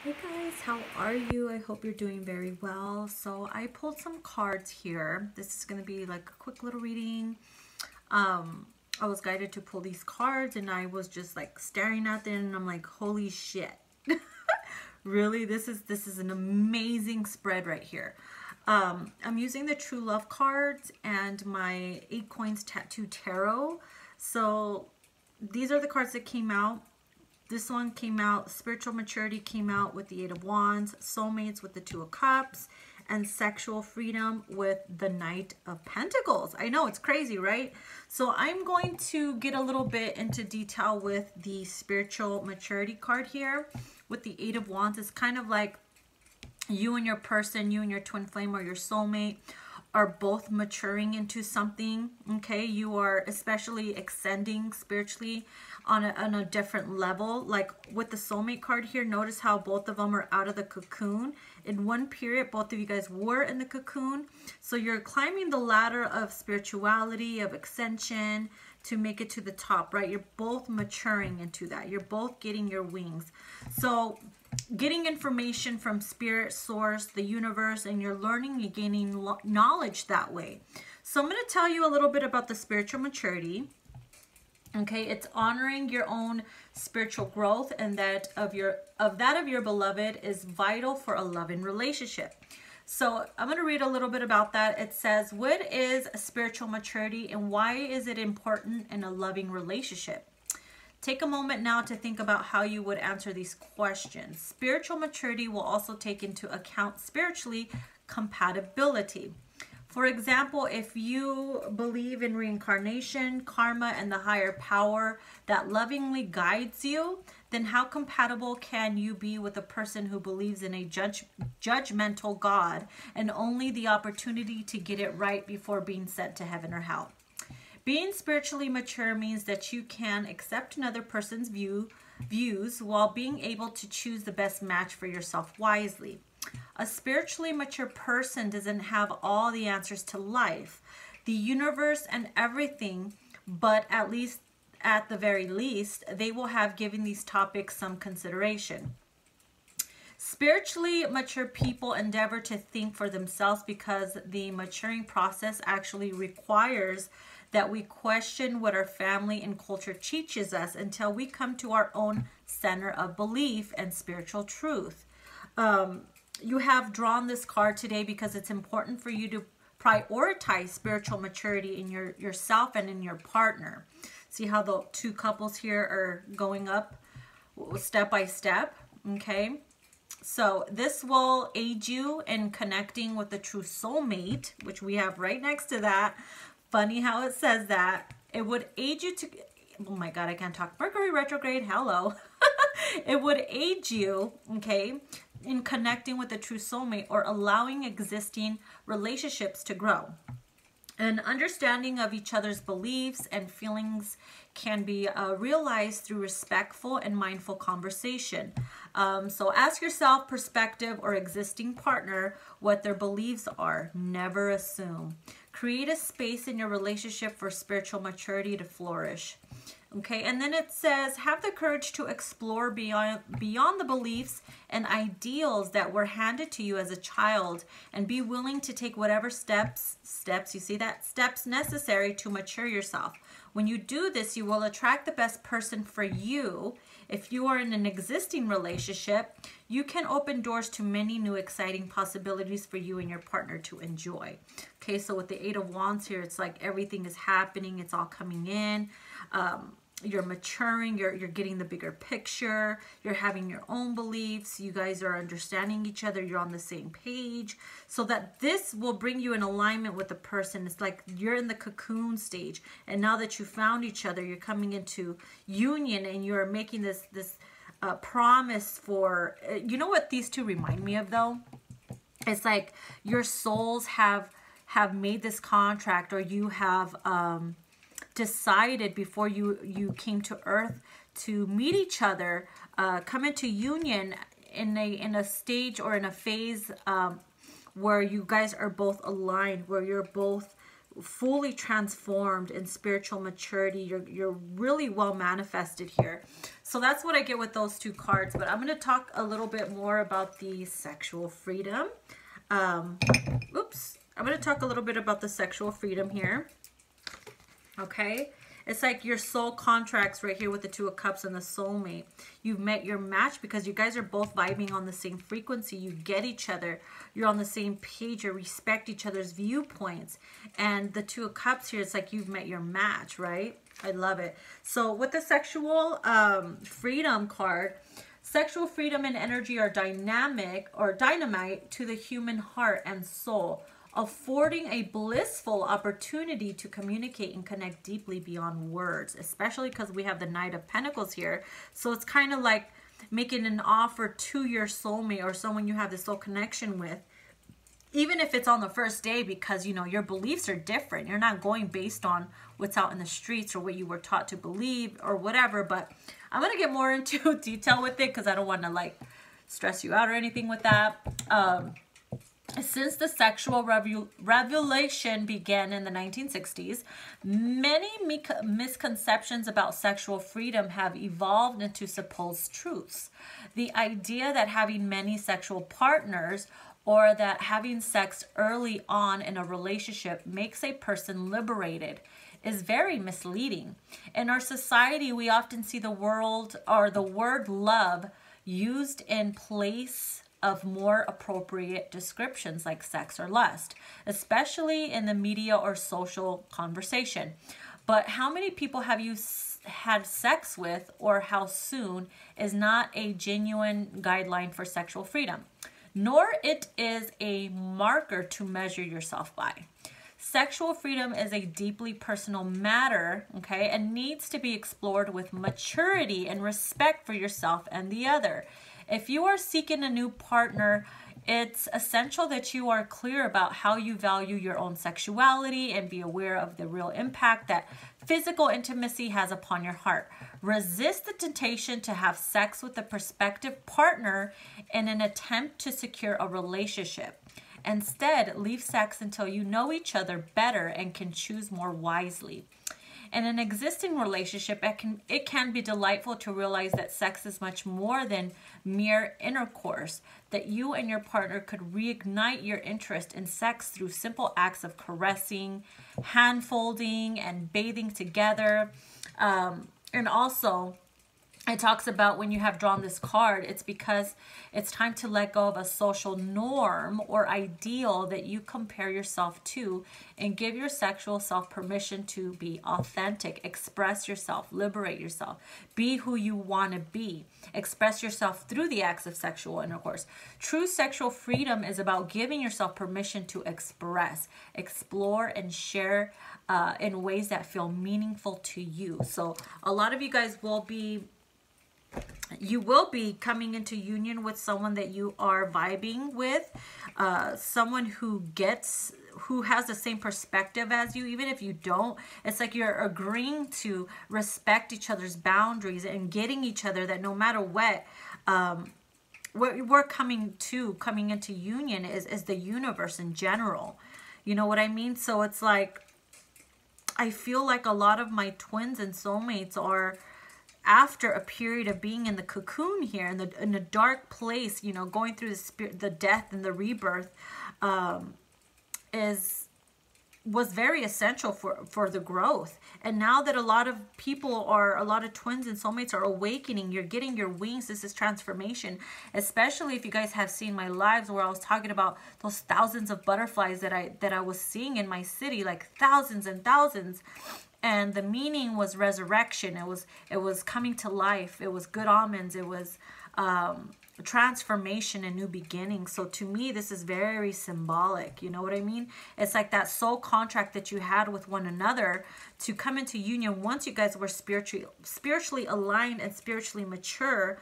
Hey guys, how are you? I hope you're doing very well. So I pulled some cards here. This is going to be like a quick little reading. I was guided to pull these cards and I was just like staring at them and I'm like, holy shit. Really? This is an amazing spread right here. I'm using the True Love cards and my 8 Coins Tattoo Tarot. So these are the cards that came out. This one came out, Spiritual Maturity came out with the 8 of Wands, Soulmates with the 2 of Cups, and Sexual Freedom with the Knight of Pentacles. I know, it's crazy, right? So I'm going to get a little bit into detail with the Spiritual Maturity card here. With the 8 of Wands, it's kind of like you and your person, you and your twin flame or your soulmate are both maturing into something, okay? You are especially ascending spiritually on a different level. Like with the soulmate card here, notice how both of them are out of the cocoon. In one period, both of you guys were in the cocoon. So you're climbing the ladder of spirituality, of ascension to make it to the top, right? You're both maturing into that. You're both getting your wings. So getting information from spirit, source, the universe, and you're learning, you're gaining knowledge that way. So I'm going to tell you a little bit about the spiritual maturity. Okay, it's honoring your own spiritual growth, and that of your beloved is vital for a loving relationship. So I'm going to read a little bit about that. It says, what is spiritual maturity and why is it important in a loving relationship? Take a moment now to think about how you would answer these questions. Spiritual maturity will also take into account spiritually compatibility. For example, if you believe in reincarnation, karma, and the higher power that lovingly guides you, then how compatible can you be with a person who believes in a judgmental God and only the opportunity to get it right before being sent to heaven or hell? Being spiritually mature means that you can accept another person's views while being able to choose the best match for yourself wisely. A spiritually mature person doesn't have all the answers to life, the universe, and everything, but at the very least, they will have given these topics some consideration. Spiritually mature people endeavor to think for themselves because the maturing process actually requires that we question what our family and culture teaches us until we come to our own center of belief and spiritual truth. You have drawn this card today because it's important for you to prioritize spiritual maturity in yourself and in your partner. See how the two couples here are going up step by step, okay? So this will aid you in connecting with the true soulmate, which we have right next to that. Funny how it says that. It would aid you to, oh my God, I can't talk. Mercury retrograde, hello. It would aid you, okay, in connecting with the true soulmate or allowing existing relationships to grow. An understanding of each other's beliefs and feelings can be realized through respectful and mindful conversation. So ask yourself, prospective or existing partner, what their beliefs are. Never assume. Create a space in your relationship for spiritual maturity to flourish. Okay, and then it says, have the courage to explore beyond the beliefs and ideals that were handed to you as a child, and be willing to take whatever steps, you see that? Steps necessary to mature yourself. When you do this, you will attract the best person for you. If you are in an existing relationship, you can open doors to many new exciting possibilities for you and your partner to enjoy. Okay, so with the 8 of Wands here, it's like everything is happening. It's all coming in. You're maturing, you're getting the bigger picture, you're having your own beliefs, you guys are understanding each other, you're on the same page, so that this will bring you in alignment with the person. It's like you're in the cocoon stage, and now that you found each other, you're coming into union, and you're making this promise for, you know what these two remind me of though? It's like your souls have made this contract, or you have decided before you came to earth to meet each other, come into union in a stage or in a phase where you guys are both aligned, where you're both fully transformed in spiritual maturity. You're really well manifested here. So that's what I get with those two cards. But I'm going to talk a little bit more about the sexual freedom. Oops. I'm going to talk a little bit about the sexual freedom here. Okay. It's like your soul contracts right here with the Two of Cups and the soulmate. You've met your match because you guys are both vibing on the same frequency. You get each other. You're on the same page. You respect each other's viewpoints. And the Two of Cups here, it's like you've met your match, right? I love it. So with the sexual freedom card, sexual freedom and energy are dynamic or dynamite to the human heart and soul, affording a blissful opportunity to communicate and connect deeply beyond words, especially because we have the Knight of Pentacles here. So it's kind of like making an offer to your soulmate or someone you have this soul connection with, even if it's on the first day, because, you know, your beliefs are different. You're not going based on what's out in the streets or what you were taught to believe or whatever. But I'm going to get more into detail with it because I don't want to, like, stress you out or anything with that. Since the sexual revolution began in the 1960s, many misconceptions about sexual freedom have evolved into supposed truths. The idea that having many sexual partners or that having sex early on in a relationship makes a person liberated is very misleading. In our society, we often see the word love used in place of more appropriate descriptions like sex or lust, especially in the media or social conversation. But how many people have you had sex with, or how soon, is not a genuine guideline for sexual freedom, nor it is a marker to measure yourself by. Sexual freedom is a deeply personal matter, okay, and needs to be explored with maturity and respect for yourself and the other. If you are seeking a new partner, it's essential that you are clear about how you value your own sexuality and be aware of the real impact that physical intimacy has upon your heart. Resist the temptation to have sex with a prospective partner in an attempt to secure a relationship. Instead, leave sex until you know each other better and can choose more wisely. In an existing relationship, it can be delightful to realize that sex is much more than mere intercourse, that you and your partner could reignite your interest in sex through simple acts of caressing, hand-folding, and bathing together. And also, it talks about when you have drawn this card, it's because it's time to let go of a social norm or ideal that you compare yourself to and give your sexual self permission to be authentic, express yourself, liberate yourself, be who you want to be, express yourself through the acts of sexual intercourse. True sexual freedom is about giving yourself permission to express, explore, and share in ways that feel meaningful to you. So a lot of you guys will be coming into union with someone that you are vibing with, someone who has the same perspective as you, even if you don't. It's like you're agreeing to respect each other's boundaries and getting each other that no matter what we're coming into union is the universe in general. You know what I mean? So it's like, I feel like a lot of my twins and soulmates are, after a period of being in the cocoon here, in the dark place, you know, going through the death and the rebirth, was very essential for the growth. And now that a lot of twins and soulmates are awakening, you're getting your wings. This is transformation, especially if you guys have seen my lives where I was talking about those thousands of butterflies that I was seeing in my city, like thousands and thousands. And the meaning was resurrection. It was coming to life. It was good omens. It was transformation and new beginnings. So to me, this is very symbolic. You know what I mean? It's like that soul contract that you had with one another to come into union once you guys were spiritually aligned and spiritually mature.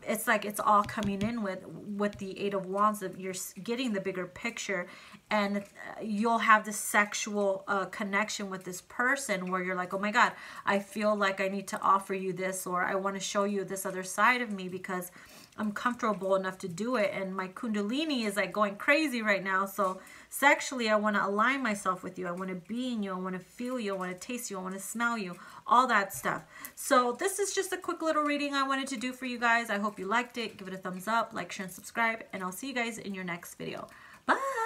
It's like it's all coming in with the Eight of Wands. You're getting the bigger picture, and you'll have this sexual connection with this person where you're like, oh my God, I feel like I need to offer you this, or I want to show you this other side of me because I'm comfortable enough to do it, and my kundalini is like going crazy right now. So sexually, I want to align myself with you. I want to be in you. I want to feel you. I want to taste you. I want to smell you. All that stuff. So this is just a quick little reading I wanted to do for you guys. I hope you liked it. Give it a thumbs up, like, share, and subscribe, and I'll see you guys in your next video. Bye!